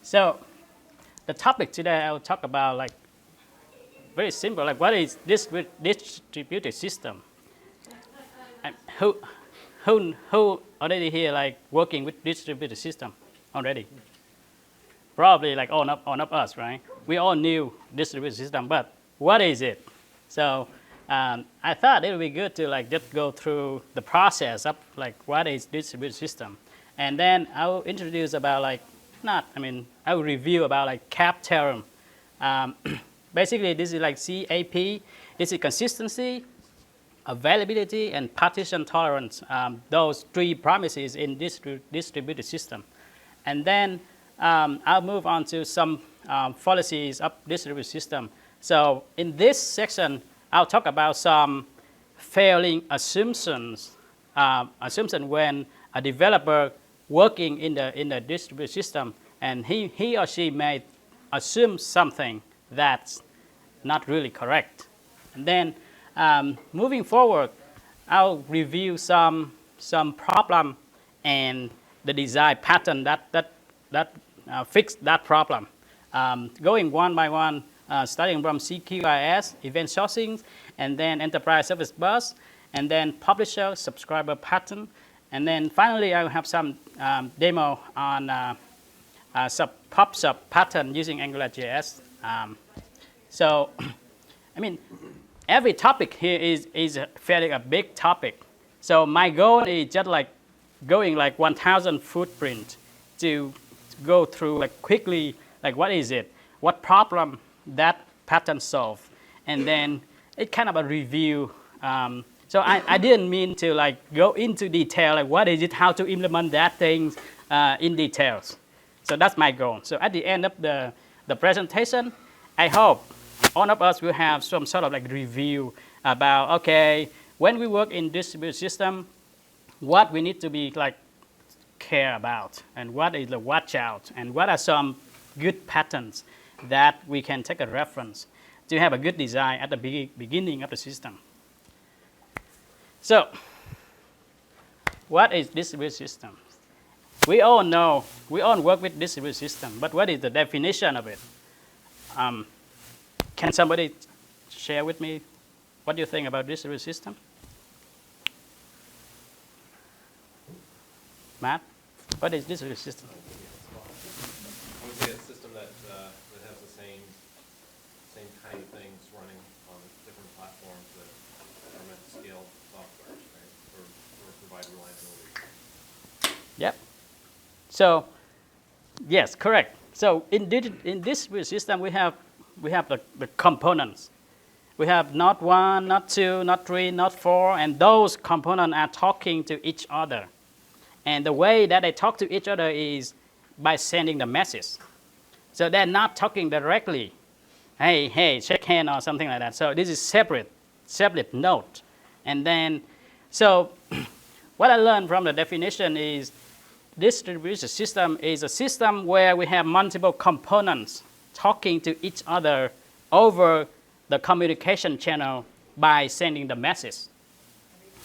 So the topic today I will talk about like very simple, like what is this distributed system? And who already here like working with distributed system already? Probably like all of us, right? We all knew distributed system, but what is it? So I thought it would be good to like just go through the process of like what is distributed system, and then I will introduce about like I will review about like Cap Theorem. Basically, this is like CAP. This is consistency, availability, and partition tolerance. Those three promises in distributed system, and then I'll move on to some fallacies of distributed system. So in this section, I'll talk about some failing assumptions. Assumption when a developer working in the distributed system, and he or she may assume something that's not really correct. And then moving forward, I'll review some problem and the design pattern that fix that problem. Going one by one, starting from CQRS, event sourcing, and then enterprise service bus, and then publisher subscriber pattern, and then finally I will have some demo on pub/sub pattern using AngularJS. So, I mean, every topic here is fairly a big topic. So my goal is just like going like 1,000 footprint to go through like quickly, like what is it, what problem that pattern solve, and then it kind of a review. So I didn't mean to like go into detail, like what is it, how to implement that thing in details. So that's my goal. So at the end of the presentation, I hope all of us will have some sort of like review about, okay, when we work in distributed system, what we need to be like care about, and what is the watch out, and what are some good patterns that we can take a reference to have a good design at the beginning of the system. So, what is distributed system? We all know, we all work with distributed system, but what is the definition of it? Can somebody share with me what do you think about distributed system? Matt, what is distributed system? I would say a system that has the same kind of things running on different platforms that are meant to scale software, right, or provide reliability. Yep. So, yes, correct. So in distributed system, we have the components. We have not 1, not 2, not 3, not 4, and those components are talking to each other. And the way that they talk to each other is by sending the message. So they're not talking directly, hey, shake hand or something like that. So this is separate note. And then, so what I learned from the definition is distributed system is a system where we have multiple components talking to each other over the communication channel by sending the message.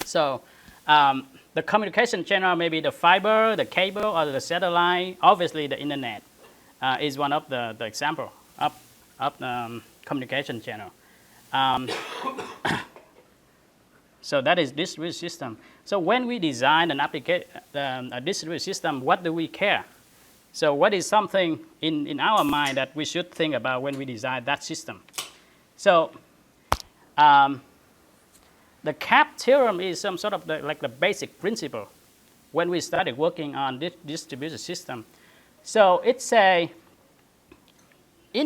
So the communication channel may be the fiber, the cable, or the satellite. Obviously, the internet is one of the example of the communication channel. So that is distributed system. So when we design an a distributed system, what do we care? So what is something in our mind that we should think about when we design that system? So the Cap Theorem is some sort of like the basic principle when we started working on this distributed system. So it's in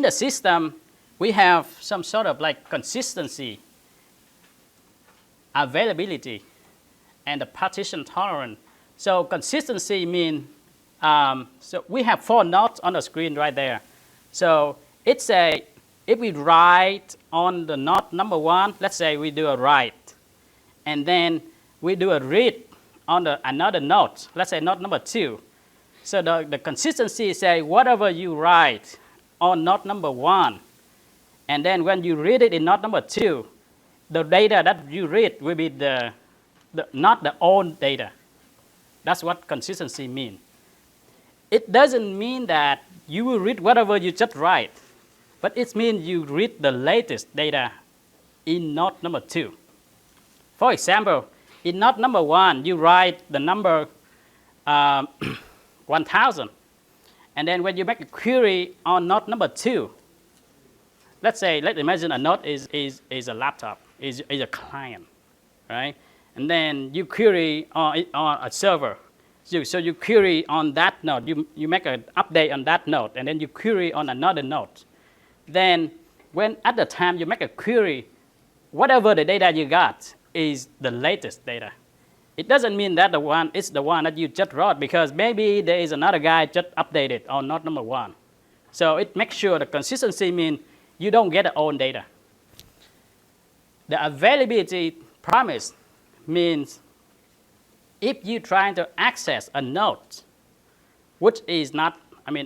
the system, we have some sort of like consistency, availability, and the partition tolerance. So consistency means, so we have 4 nodes on the screen right there. So it's if we write on the node number 1, let's say we do a write, and then we do a read on another node, let's say node number 2. So the consistency say whatever you write on node number 1, and then when you read it in node number 2, the data that you read will be not the old data. That's what consistency means. It doesn't mean that you will read whatever you just write, but it means you read the latest data in node number 2. For example, in node number 1, you write the number 1000, and then when you make a query on node number 2, let's imagine a node is a laptop, is a client, right? And then you query on a server. So you query on that node. You make an update on that node, and then you query on another node. Then when at the time you make a query, whatever the data you got is the latest data. It doesn't mean that it's the one that you just wrote, because maybe there is another guy just updated on node number 1. So it makes sure the consistency means you don't get the old data. The availability promise means if you're trying to access a node, which is not,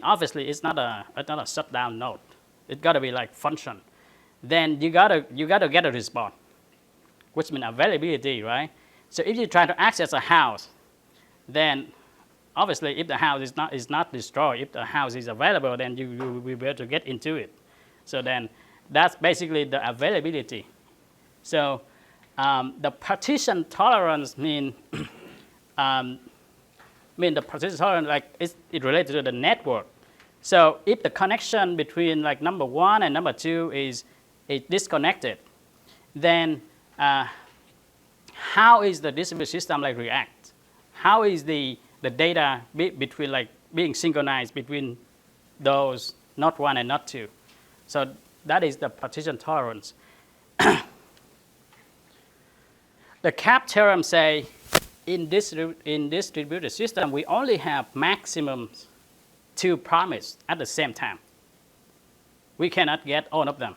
obviously it's not a shutdown node. It's got to be like function. Then you gotta get a response, which means availability, right? So if you try to access a house, then obviously if the house is not destroyed, if the house is available, then you will be able to get into it. So then that's basically the availability. So the partition tolerance mean the partition tolerance, like it related to the network. So if the connection between like number 1 and number 2 is disconnected, then how is the distributed system like react? How is the data between like being synchronized between those node 1 and node 2? So that is the partition tolerance. The Cap Theorem say in distributed system we only have maximum 2 promises at the same time. We cannot get all of them.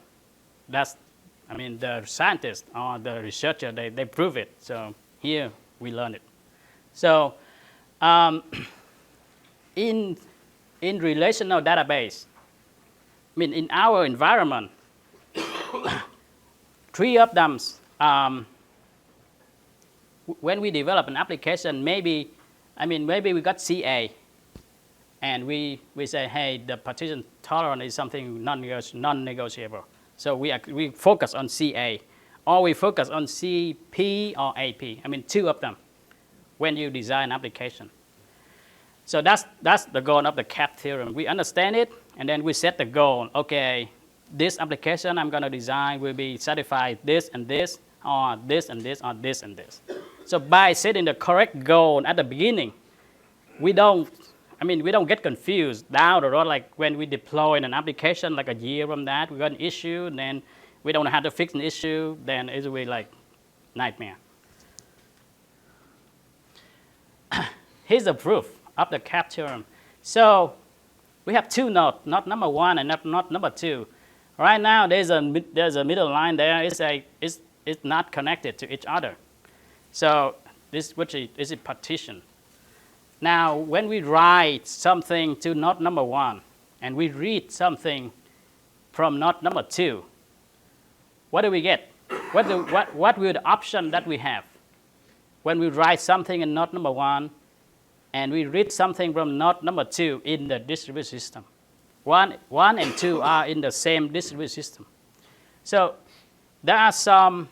That's, the scientists or the researcher, they prove it. So here we learn it. So in relational database, in our environment, 3 of them, when we develop an application, maybe we got CA, and we say, hey, the partition tolerance is something non-negotiable. So we focus on CA, or we focus on CP or AP. 2 of them when you design an application. So that's the goal of the Cap Theorem. We understand it, and then we set the goal. Okay, this application I'm going to design will be satisfied this and this, or this and this, or this and this. So by setting the correct goal at the beginning, we don't get confused down the road, like when we deploy an application, like a year from that, we got an issue, and then we don't know how to fix an issue, then it will be like nightmare. Here's the proof of the Cap Theorem. So we have 2 nodes, node number 1 and node number 2. Right now, there's a middle line there. It's not connected to each other. So which is a partition. Now, when we write something to node number 1 and we read something from node number 2, what do we get? What will the option that we have? When we write something in node number 1 and we read something from node number 2 in the distributed system. 1 and 2 are in the same distributed system. So there are some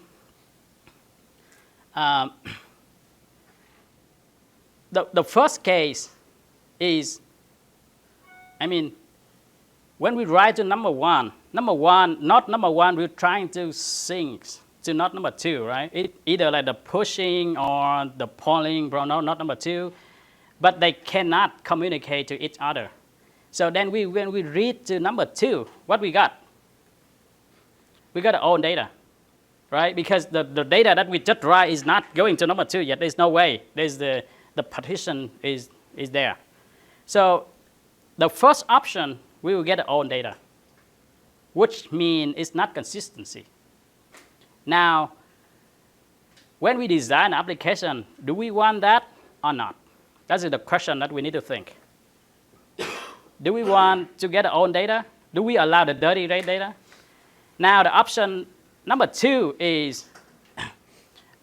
the first case is, when we write to node number 1, we're trying to sync to node number 2, right? Either like the pushing or the pulling from node number 2, but they cannot communicate to each other. So then when we read to number 2, what we got? We got our own data, right? Because the data that we just write is not going to number 2 yet. There's no way. There's the partition is there. So the first option, we will get our own data, which means it's not consistency. Now, when we design an application, do we want that or not? That's the question that we need to think. Do we want to get our own data? Do we allow the dirty data? Now, the option number 2 is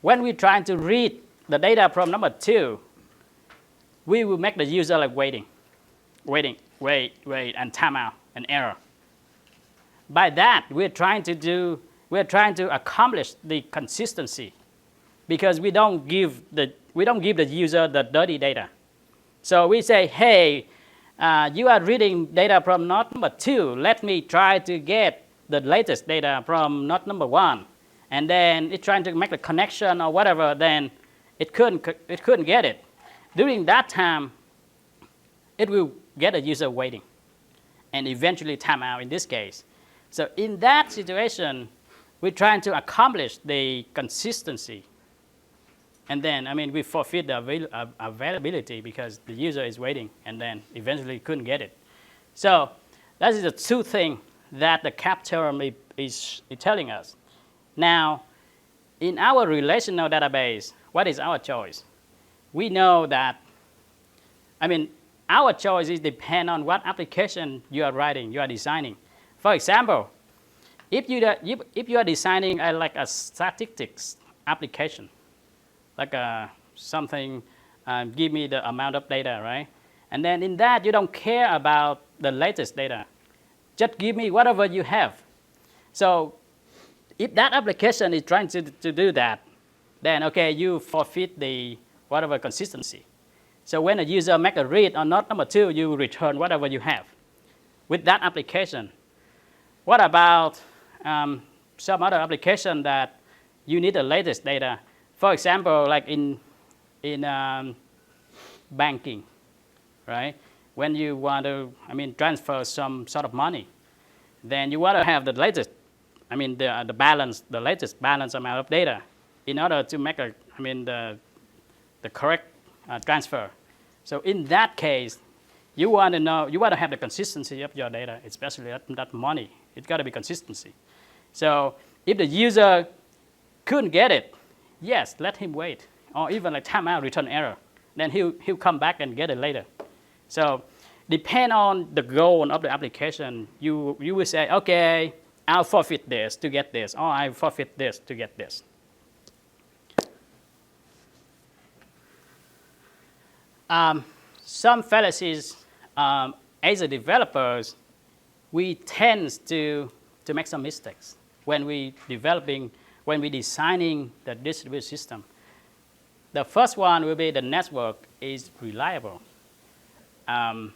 when we're trying to read the data from number 2, we will make the user like waiting. wait, and timeout, and error. By that, we're trying to accomplish the consistency, because we don't give the user the dirty data. So we say, hey, you are reading data from node number 2. Let me try to get the latest data from node number 1. And then it's trying to make the connection or whatever, then it couldn't get it. During that time, it will get a user waiting and eventually time out in this case. So in that situation, we're trying to accomplish the consistency. And then, we forfeit the availability because the user is waiting and then eventually couldn't get it. So that is the two things that the Cap Theorem is telling us. Now, in our relational database, what is our choice? We know that, our choice is depend on what application you are writing, you are designing. For example, if you are designing like a statistics application, like something, give me the amount of data, right? And then in that, you don't care about the latest data. Just give me whatever you have. So if that application is trying to do that, then okay, you forfeit the whatever consistency. So when a user make a read on node number 2, you return whatever you have with that application. What about some other application that you need the latest data? For example, like in banking, right? When you want to, transfer some sort of money, then you want to have the latest, the latest balance amount of data in order to make the correct transfer. So in that case, you want to have the consistency of your data, especially that money. It's got to be consistency. So if the user couldn't get it, yes, let him wait, or even like timeout, return error. Then he'll come back and get it later. So depend on the goal of the application, you will say, okay, I'll forfeit this to get this, or I forfeit this to get this. Some fallacies, as a developers, we tend to make some mistakes when we designing the distributed system. The first one will be the network is reliable. How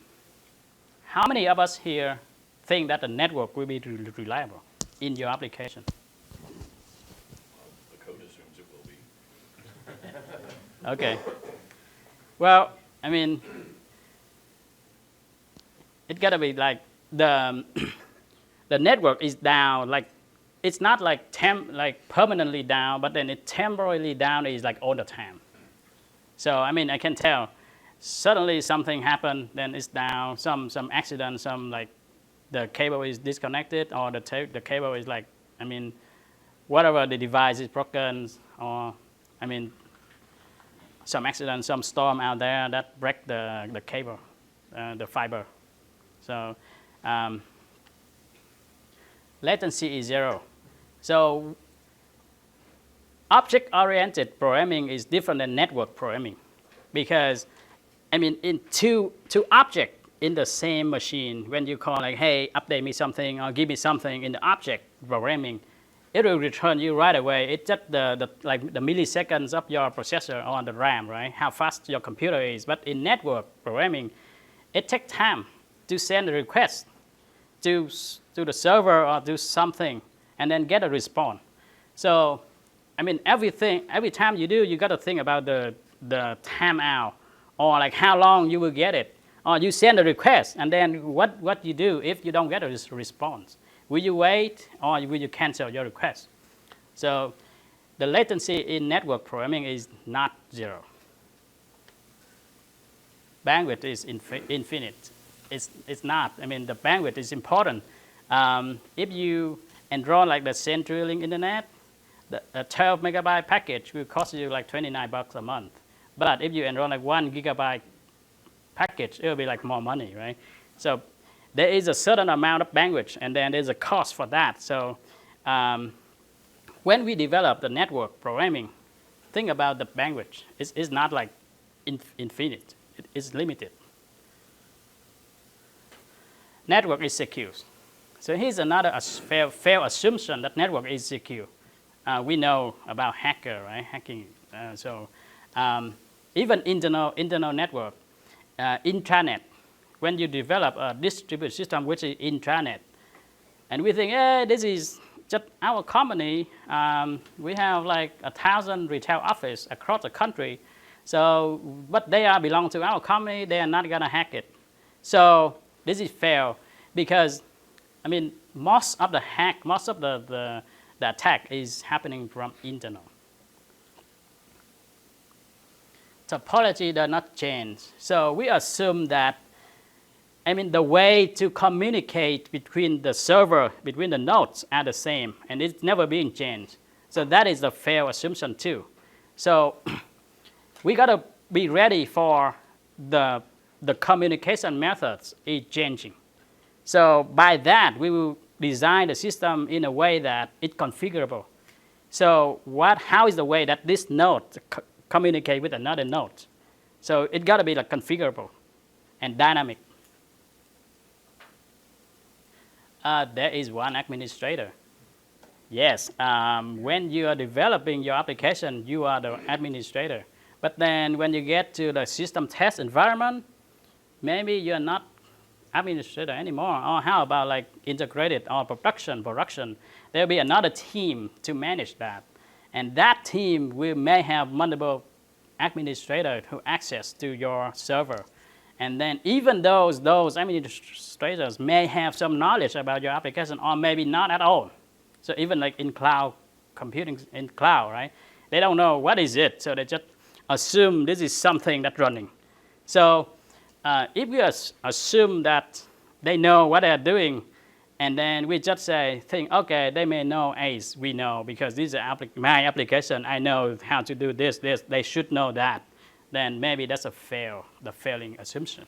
many of us here think that the network will be reliable in your application? The code assumes it will be. Okay. Well, it got to be like the network is down, like it's not like permanently down, but then it temporarily down is like all the time. So I can tell suddenly something happened, then it's down, some accident, some like the cable is disconnected, or the cable is like, whatever the device is broken, or some accident, some storm out there that break the cable, the fiber. So latency is 0. So object-oriented programming is different than network programming, because in two objects in the same machine, when you call like, hey, update me something or give me something in the object programming, it will return you right away. It's just the milliseconds of your processor on the RAM, right? How fast your computer is. But in network programming, it takes time to send a request to the server or do something, and then get a response. So, every time you do, you got to think about the timeout, or like how long you will get it, or you send a request, and then what you do if you don't get a response. Will you wait, or will you cancel your request? So the latency in network programming is not 0. Bandwidth is infinite. It's not. The bandwidth is important. If you enroll like the CenturyLink internet, a 12 megabyte package will cost you like $29 a month. But if you enroll like 1 gigabyte package, it will be like more money, right? So there is a certain amount of bandwidth, and then there's a cost for that. So when we develop the network programming, think about the bandwidth. It's not like infinite. It's limited. network is secure. So here's another fair assumption that network is secure. We know about hacker, right? Hacking. Even internal network, intranet. When you develop a distributed system which is intranet, and we think, hey, this is just our company. We have like 1,000 retail offices across the country. So, but they belong to our company. They are not gonna hack it. So this is fair because, I mean, most of the attack is happening from internal. Topology does not change. So we assume that, I mean, the way to communicate between the server, between the nodes are the same, and it's never being changed. So that is a fair assumption too. So we gotta be ready for the communication methods is changing. So by that, we will design the system in a way that it's configurable. So how is the way that this node communicate with another node? So it gotta be like configurable and dynamic. There is one administrator. Yes, when you are developing your application, you are the administrator. But then when you get to the system test environment, maybe you're not administrator anymore. Or how about like integrated or production? There'll be another team to manage that. And that team may have multiple administrators who access to your server. And then even those administrators may have some knowledge about your application or maybe not at all. So even like in cloud computing, in cloud, right? They don't know what is it, so they just assume this is something that's running. So if we assume that they know what they're doing, and then we just think, okay, they may know as we know because this is my application. I know how to do this. They should know that. Then maybe that's the failing assumption.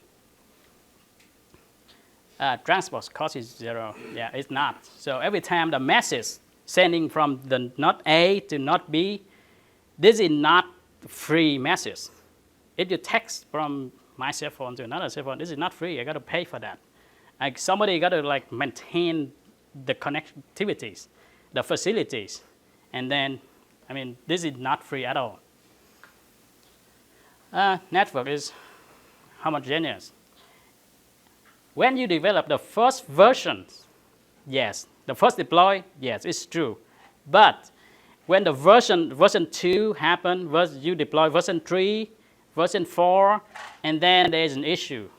Transport cost is 0. Yeah, it's not. So every time the message sending from the node A to node B, this is not free message. If you text from my cell phone to another cell phone, this is not free. I got to pay for that. Like somebody got to like maintain the connectivities, the facilities, and then, I mean, this is not free at all. Network is homogeneous. When you develop the first version, yes, the first deploy, yes, it's true. But when the version 2 happened, you deploy version 3, version 4, and then there's an issue.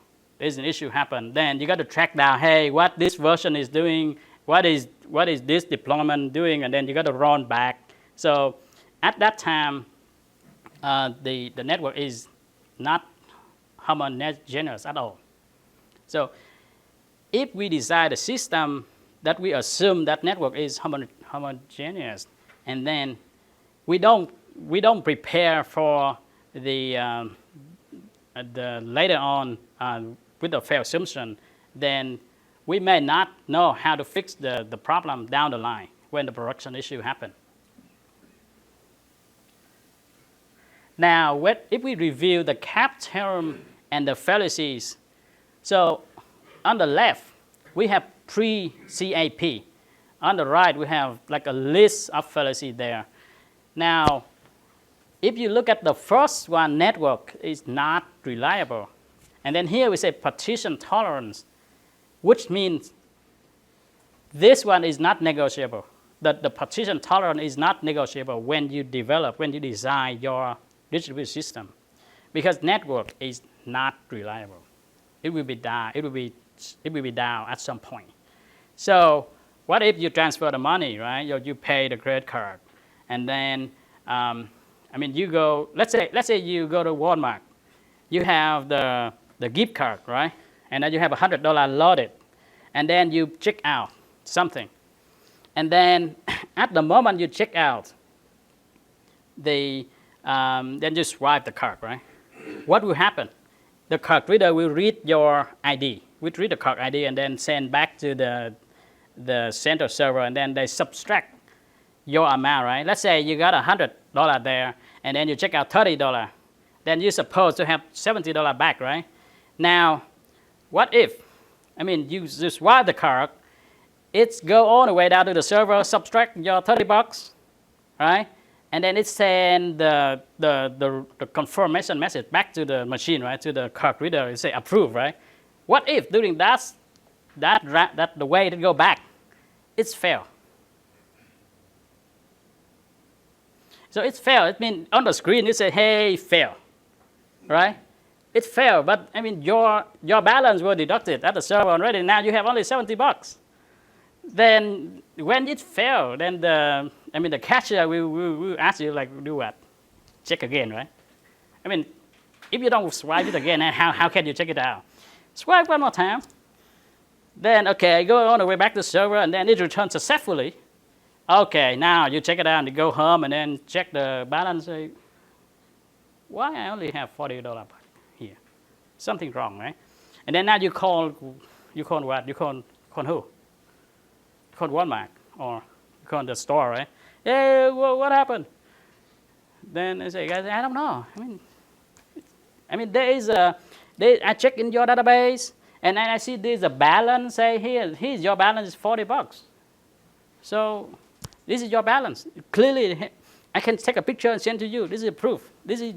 Happen. Then you got to track down, hey, what this version is doing, what is this deployment doing, and then you got to run back. So at that time, the network is not homogeneous at all. So if we design a system that we assume that network is homogeneous, and then we don't prepare for the later on with the fair assumption, then we may not know how to fix the problem down the line when the production issue happens. Now, if we review the Cap Theorem and the fallacies, so on the left, we have pre-CAP. On the right, we have like a list of fallacies there. Now, if you look at the first one, network is not reliable. And then here we say partition tolerance, which means this one is not negotiable. The partition tolerance is not negotiable when you design your distributed system, because network is not reliable. It will be down. It will be down at some point. So what if you transfer the money, right? You pay the credit card, and then you go. Let's say you go to Walmart. You have the gift card, right? And then you have $100 loaded, and then you check out something, and then at the moment you check out, then you swipe the card, right? What will happen? The card reader will read your ID. We read the card ID and then send back to the central server, and then they subtract your amount, right? Let's say you got $100 there, and then you check out $30. Then you're supposed to have $70 back, right? Now, what if I mean, you swipe the card, it's go all the way down to the server, subtract your $30, right? And then it send the confirmation message back to the machine, right? To the card reader, it say approve, right? What if during that the way to go back, it's fail? So it's fail. It means on the screen it say, hey, fail, right? It failed, but I mean your balance was deducted at the server already. Now you have only $70. Then when it failed, then the cashier will ask you like, do what? Check again, right? I mean, if you don't swipe it again, how can you check it out? Swipe one more time. Then okay, go all the way back to the server, and then it returns successfully. Okay, now you check it out and you go home and then check the balance. Say, why I only have $40 here? Something wrong, right? And then now you call what? You call who? You call Walmart or you call the store, right? Hey, what happened? Then they say, guys, I don't know. I mean, I check in your database and then I see there's a balance. Say here's your balance is $40. So this is your balance. Clearly, I can take a picture and send to you. This is proof. This is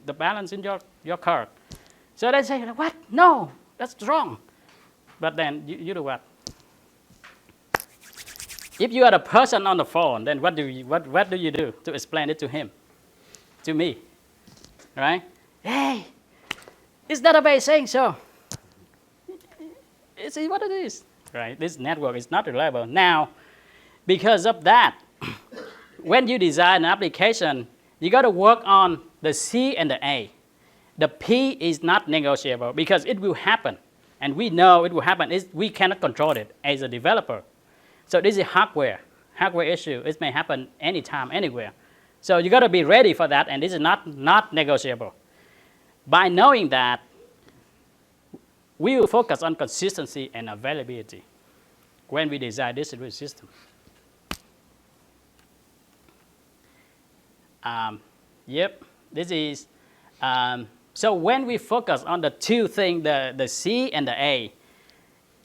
the balance in your card. So they say, what? No, that's wrong. But then you do what? If you are the person on the phone, then what do you do to explain it to him, to me, right? Hey, this database saying so. It's what it is, right? This network is not reliable. Now, because of that, when you design an application, you got to work on the C and the A. The P is not negotiable because it will happen, and we know it will happen. We cannot control it as a developer. So this is hardware issue. It may happen anytime, anywhere. So you got to be ready for that, and this is not negotiable. By knowing that, we will focus on consistency and availability when we design distributed system. This is, so when we focus on the two things, the C and the A,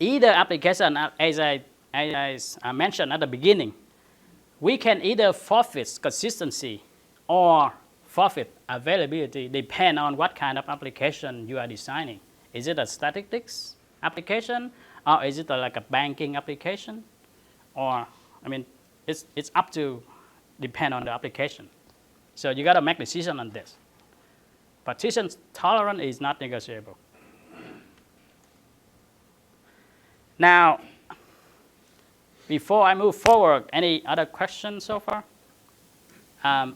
either application, as I mentioned at the beginning, we can either forfeit consistency or forfeit availability, depend on what kind of application you are designing. Is it a statistics application, or is it like a banking application? Or, I mean, it's up to depend on the application. So you got to make decision on this. Partition tolerance is not negotiable. Now, before I move forward, any other questions so far?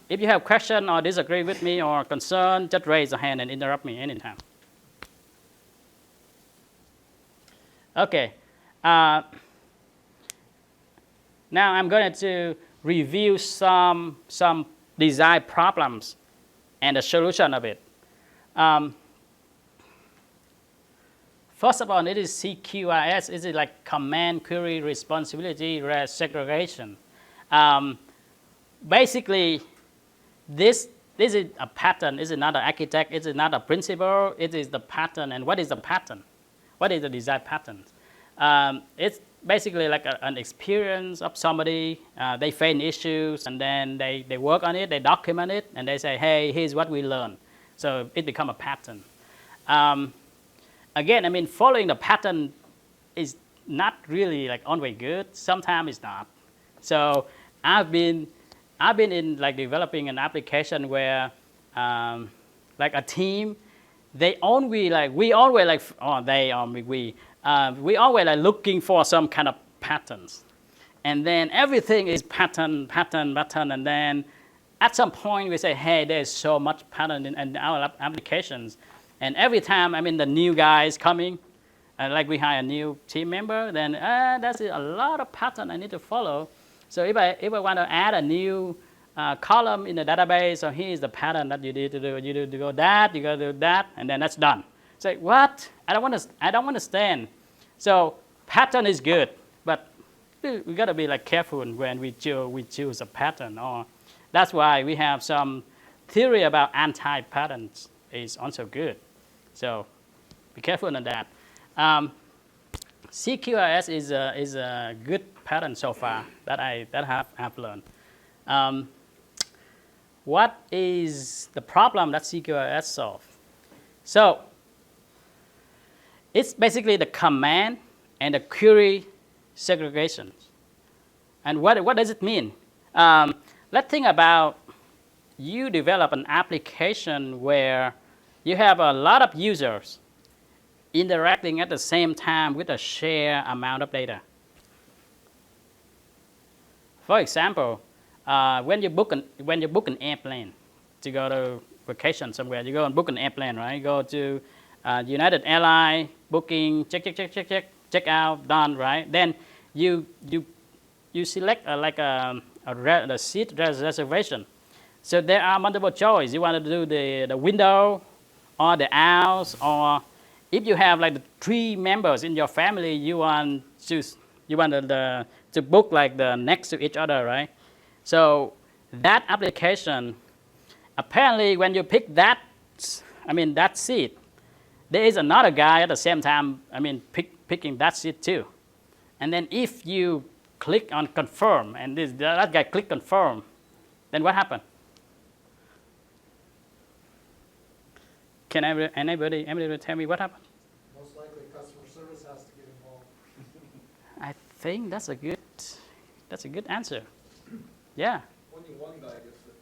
If you have question or disagree with me or concern, just raise a hand and interrupt me anytime. Okay. Now I'm going to review some design problems and the solution of it. First of all, it is CQRS. It is like command query responsibility segregation. Basically, this is a pattern. It's not an architect. It's not a principle. It is the pattern. And what is the pattern? What is the design pattern? It's basically like an experience of somebody. They face issues, and then they work on it. They document it, and they say, hey, here's what we learned. So it becomes a pattern. Again, I mean, following the pattern is not really like always good. Sometimes it's not. So I've been in like developing an application where like a team, we always like looking for some kind of patterns, and then everything is pattern, and then at some point we say, hey, there's so much pattern in our applications. And every time, I mean, the new guy is coming, like we hire a new team member, then that's a lot of pattern I need to follow. So if I want to add a new column in the database, so here's the pattern that you need to do. You need to go that, you got to do that, and then that's done. Say, what? I don't understand. So pattern is good, but we got to be like careful when we choose a pattern. Or that's why we have some theory about anti-patterns is also good. So be careful on that. CQRS is a good pattern so far that I have learned. What is the problem that CQRS solves? So it's basically the command and the query segregation. And what does it mean? Let's think about you develop an application where you have a lot of users interacting at the same time with a shared amount of data. For example, when you book an airplane to go to vacation somewhere, you go and book an airplane, right? You go to United Airlines, booking, check out, done, right? Then you select the seat reservation. So there are multiple choices. You want to do the window or the aisles, or if you have like the 3 members in your family, you want to book like the next to each other, right? So that application, apparently when you pick that seat, there is another guy at the same time, picking that seat too. And then if you click on confirm, and that guy click confirm, then what happened? Can anybody tell me what happened? Most likely customer service has to get involved. I think that's a good answer. Yeah. Only one guy gets it.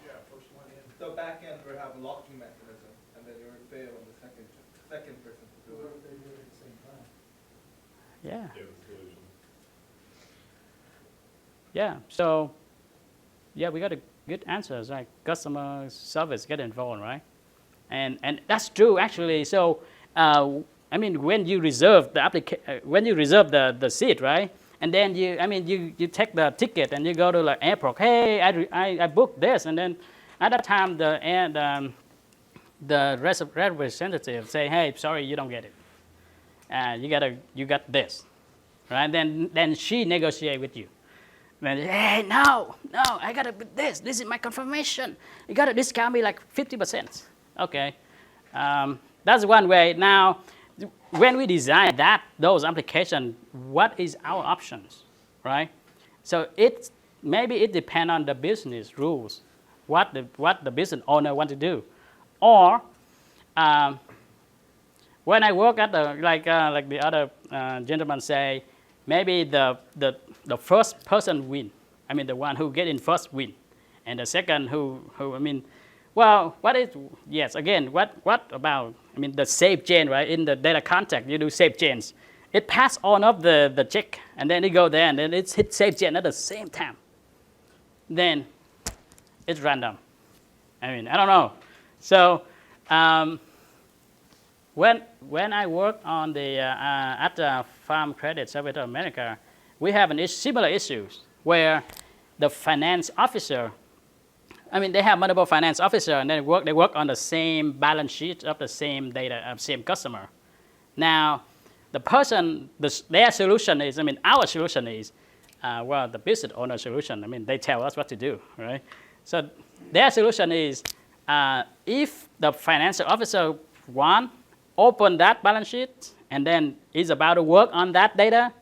Yeah, first one in. The back end will have a locking mechanism, and then you will fail on the second person to do What it. if they do it at the same time? Yeah. Yeah, the collision. Yeah. So yeah, we got a good answer. Like customer service get involved, right? And that's true actually. So when you reserve the seat, right? And then you take the ticket and you go to like airport. Hey, I booked this, and then at that time the representative say, hey, sorry, you don't get it. You got this, right? Then she negotiate with you. Then, hey, no, I got this. This is my confirmation. You got to discount me like 50%. Okay, that's one way. Now, when we design those applications, what is our options, right? So maybe it depends on the business rules, what the business owner want to do, or when I work at like the other gentleman say, maybe the first person win. The one who get in first win, and the second well, what about, the safe chain, right? In the data context, you do safe chains. It pass on up the check, and then it go there, and then it's hit safe chain at the same time. Then it's random. I don't know. So when I work on at the Farm Credit Service of America, we have similar issues where the finance officer, they have multiple finance officers, and they work on the same balance sheet of the same data of same customer. Now, their solution is, our solution is, the business owner solution. They tell us what to do, right? So their solution is, if the financial officer open that balance sheet, and then is about to work on that data,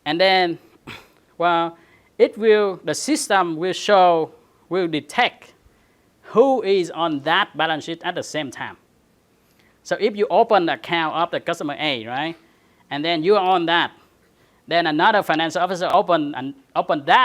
and then, the system will detect who is on that balance sheet at the same time. So if you open the account of the customer A, right, and then you are on that, then another financial officer open that